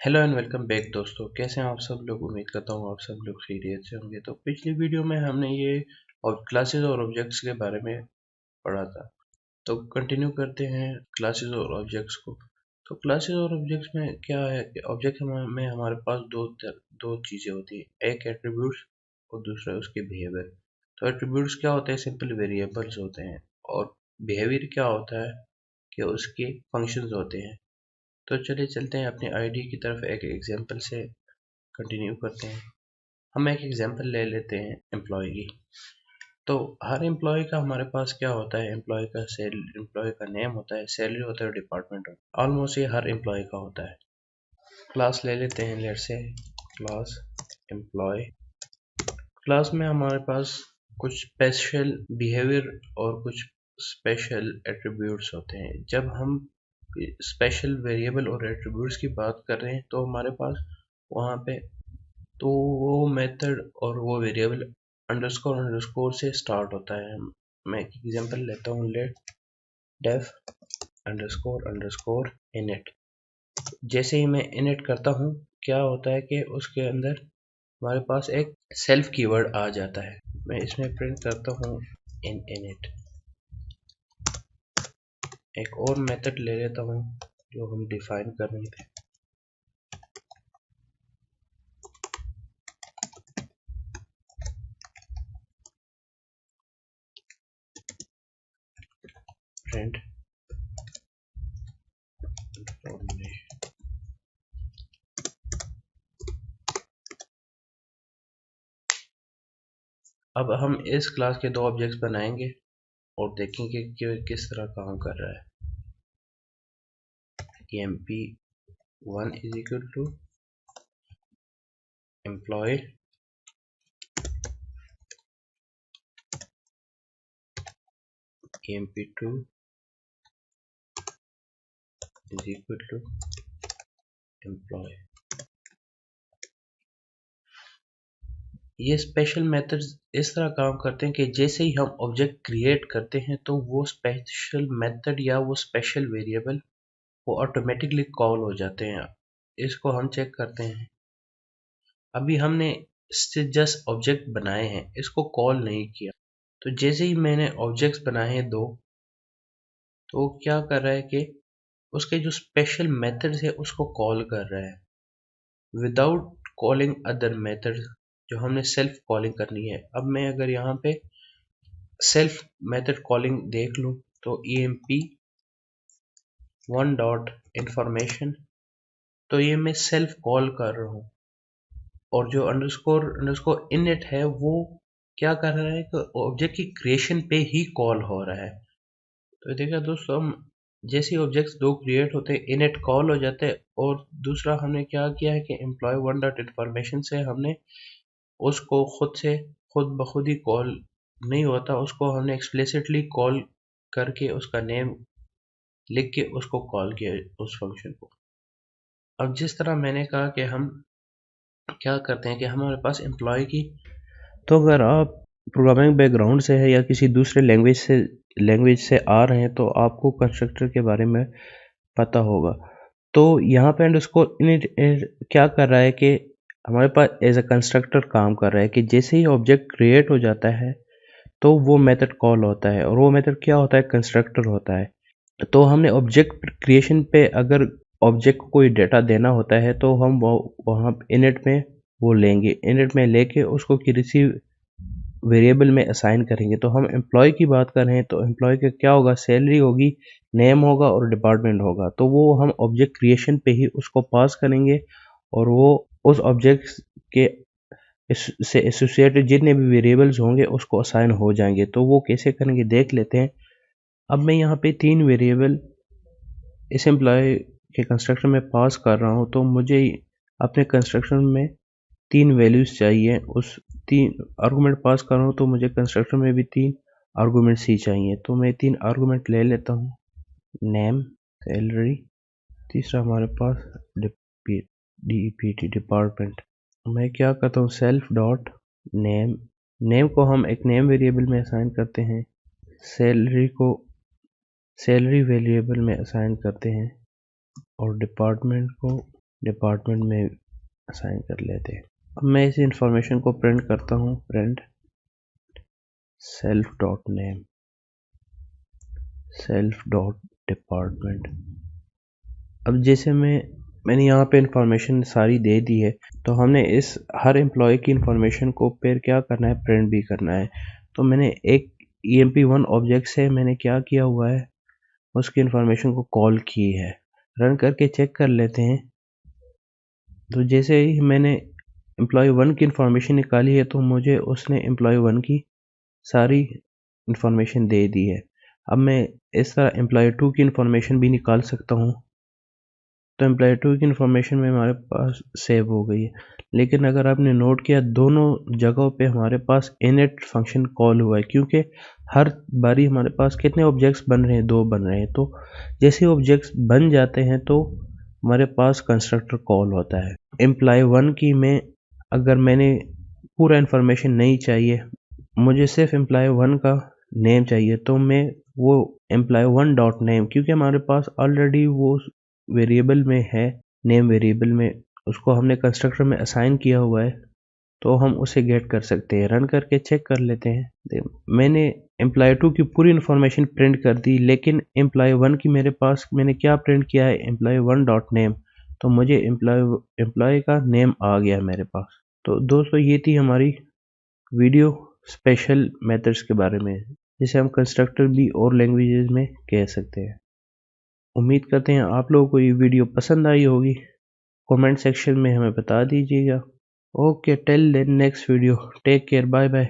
Hello and welcome back दोस्तों। कैसे हैं आप सब लोग। उम्मीद करता हूँ आप सब लोग खैरियत से होंगे। तो पिछली वीडियो में हमने ये क्लासेस और ऑब्जेक्ट्स के बारे में पढ़ा था, तो कंटिन्यू करते हैं क्लासेस और ऑब्जेक्ट्स को। तो क्लासेस और ऑब्जेक्ट्स में क्या है कि ऑब्जेक्ट में हमारे पास दो चीज़ें होती हैं, एक एट्रीब्यूट्स और दूसरा उसके बिहेवियर। तो एट्रीब्यूट्स क्या होते हैं, सिंपल वेरिएबल्स होते हैं, और बिहेवियर क्या होता है कि उसके फंक्शंस होते हैं। तो चलिए चलते हैं अपनी आईडी की तरफ, एक एग्जांपल से कंटिन्यू करते हैं। हम एक एग्जांपल ले लेते हैं एम्प्लॉय की। तो हर एम्प्लॉय का हमारे पास क्या होता है, एम्प्लॉय का नेम होता है, सैलरी होता है, डिपार्टमेंट होता है। ऑलमोस्ट ये हर एम्प्लॉय का होता है। क्लास ले लेते हैं, लेट से क्लास एम्प्लॉय। क्लास में हमारे पास कुछ स्पेशल बिहेवियर और कुछ स्पेशल एट्रीब्यूट्स होते हैं। जब हम स्पेशल वेरिएबल और एट्रीब्यूट्स की बात कर रहे हैं तो हमारे पास वहाँ पे तो वो मेथड और वो वेरिएबल अंडरस्कोर अंडरस्कोर से स्टार्ट होता है। मैं एक एग्जांपल लेता हूँ, let def underscore underscore init. जैसे ही मैं इनिट करता हूँ, क्या होता है कि उसके अंदर हमारे पास एक सेल्फ कीवर्ड आ जाता है। मैं इसमें प्रिंट करता हूँ इन इनिट। एक और मेथड ले लेता हूँ जो हम डिफाइन कर रहे थे, प्रिंट इंफॉर्मेशन। अब हम इस क्लास के दो ऑब्जेक्ट्स बनाएंगे और देखेंगे कि किस तरह काम कर रहा है। emp1 is equal to employee emp2 is equal to employee। ये स्पेशल मेथड्स इस तरह काम करते हैं कि जैसे ही हम ऑब्जेक्ट क्रिएट करते हैं तो वो स्पेशल मेथड या वो स्पेशल वेरिएबल वो ऑटोमेटिकली कॉल हो जाते हैं। इसको हम चेक करते हैं। अभी हमने जस्ट ऑब्जेक्ट बनाए हैं, इसको कॉल नहीं किया। तो जैसे ही मैंने ऑब्जेक्ट्स बनाए हैं दो, तो क्या कर रहा है कि उसके जो स्पेशल मेथड्स है उसको कॉल कर रहा है विदाउट कॉलिंग अदर मेथड्स, जो हमने सेल्फ कॉलिंग करनी है। अब मैं अगर यहाँ पे सेल्फ मेथड कॉलिंग देख लूँ तो emp1 डॉट इंफॉर्मेशन, तो ये मैं सेल्फ कॉल कर रहा हूँ। और जो अंडरस्कोर अंडरस्कोर इनिट है वो क्या कर रहा है कि ऑब्जेक्ट की क्रिएशन पे ही कॉल हो रहा है। तो देखिए दोस्तों, हम जैसे ऑब्जेक्ट्स दो क्रिएट होते हैं इनिट कॉल हो जाते हैं, और दूसरा हमने क्या किया है कि एम्प्लॉय वन डॉट इन्फॉर्मेशन से हमने उसको खुद ब खुद ही कॉल नहीं होता, उसको हमने एक्सप्लिसिटली कॉल करके उसका नेम लिख के उसको कॉल किया उस फंक्शन को। अब जिस तरह मैंने कहा कि हम क्या करते हैं कि हमारे पास एम्प्लॉय की, तो अगर आप प्रोग्रामिंग बैकग्राउंड से है या किसी दूसरे लैंग्वेज से आ रहे हैं तो आपको कंस्ट्रक्टर के बारे में पता होगा। तो यहाँ पे अंडरस्कोर इनिट क्या कर रहा है कि हमारे पास एज अ कंस्ट्रक्टर काम कर रहा है कि जैसे ही ऑब्जेक्ट क्रिएट हो जाता है तो वो मेथड कॉल होता है, और वो मेथड क्या होता है, कंस्ट्रक्टर होता है। तो हमने ऑब्जेक्ट क्रिएशन पे अगर ऑब्जेक्ट को कोई डेटा देना होता है तो हम वहाँ इनिट में वो लेंगे, इनिट में लेके उसको किसी वेरिएबल में असाइन करेंगे। तो हम एम्प्लॉय की बात कर रहे हैं तो एम्प्लॉय का क्या होगा, सैलरी होगी, नेम होगा और डिपार्टमेंट होगा। तो वो हम ऑब्जेक्ट क्रिएशन पे ही उसको पास करेंगे, और वो उस ऑब्जेक्ट के से एसोसिएटेड जितने भी वेरिएबल्स होंगे उसको असाइन हो जाएंगे। तो वो कैसे करेंगे देख लेते हैं। अब मैं यहाँ पे 3 वेरिएबल इस एम्प्लॉय के कंस्ट्रक्शन में पास कर रहा हूँ, तो मुझे अपने कंस्ट्रक्शन में 3 वैल्यूज चाहिए। उस 3 आर्गूमेंट पास कर रहा हूँ तो मुझे कंस्ट्रक्शन में भी 3 आर्गूमेंट्स ही चाहिए। तो मैं 3 आर्गूमेंट ले लेता हूँ, नेम, सैलरी, तीसरा हमारे पास DEPT डिपार्टमेंट। मैं क्या करता हूँ, सेल्फ डॉट नेम, नेम को हम एक नेम वेरिएबल में असाइन करते हैं, सैलरी को सैलरी वेरिएबल में असाइन करते हैं, और डिपार्टमेंट को डिपार्टमेंट में असाइन कर लेते हैं। अब मैं इस इंफॉर्मेशन को प्रिंट करता हूँ, print self dot name, self dot department. अब जैसे मैंने यहाँ पे इंफॉर्मेशन सारी दे दी है, तो हमने इस हर एम्प्लॉय की इंफॉर्मेशन को फिर क्या करना है, प्रिंट भी करना है। तो मैंने एक emp1 ऑब्जेक्ट से मैंने क्या किया हुआ है, उसकी इंफॉर्मेशन को कॉल की है। रन करके चेक कर लेते हैं। तो जैसे ही मैंने एम्प्लॉय 1 की इंफॉर्मेशन निकाली है, तो मुझे उसने एम्प्लॉय 1 की सारी इंफॉर्मेशन दे दी है। अब मैं इस तरह एम्प्लॉय 2 की इंफॉर्मेशन भी निकाल सकता हूँ। तो एम्प्लॉय 2 की इंफॉर्मेशन में हमारे पास सेव हो गई है। लेकिन अगर आपने नोट किया, दोनों जगहों पे हमारे पास इनिट फंक्शन कॉल हुआ है, क्योंकि हर बारी हमारे पास कितने ऑब्जेक्ट्स बन रहे हैं, 2 बन रहे हैं। तो जैसे ऑब्जेक्ट्स बन जाते हैं तो हमारे पास कंस्ट्रक्टर कॉल होता है। एम्प्लॉय 1 की में अगर मैंने पूरा इंफॉर्मेशन नहीं चाहिए, मुझे सिर्फ एम्प्लॉय 1 का नेम चाहिए, तो मैं वो एम्प्लॉय 1 डॉट नेम, क्योंकि हमारे पास ऑलरेडी वो वेरिएबल में है, नेम वेरिएबल में उसको हमने कंस्ट्रक्टर में असाइन किया हुआ है, तो हम उसे गेट कर सकते हैं। रन करके चेक कर लेते हैं। मैंने एम्प्लॉय 2 की पूरी इंफॉर्मेशन प्रिंट कर दी, लेकिन एम्प्लॉय 1 की मेरे पास मैंने क्या प्रिंट किया है, एम्प्लॉय 1 डॉट नेम। तो मुझे एम्प्लॉय का नेम आ गया मेरे पास। तो दोस्तों, ये थी हमारी वीडियो स्पेशल मेथड्स के बारे में, जिसे हम कंस्ट्रक्टर भी और लैंग्वेजेस में कह सकते हैं। उम्मीद करते हैं आप लोगों को ये वीडियो पसंद आई होगी। कमेंट सेक्शन में हमें बता दीजिएगा। Okay, till then next video, take care, bye bye.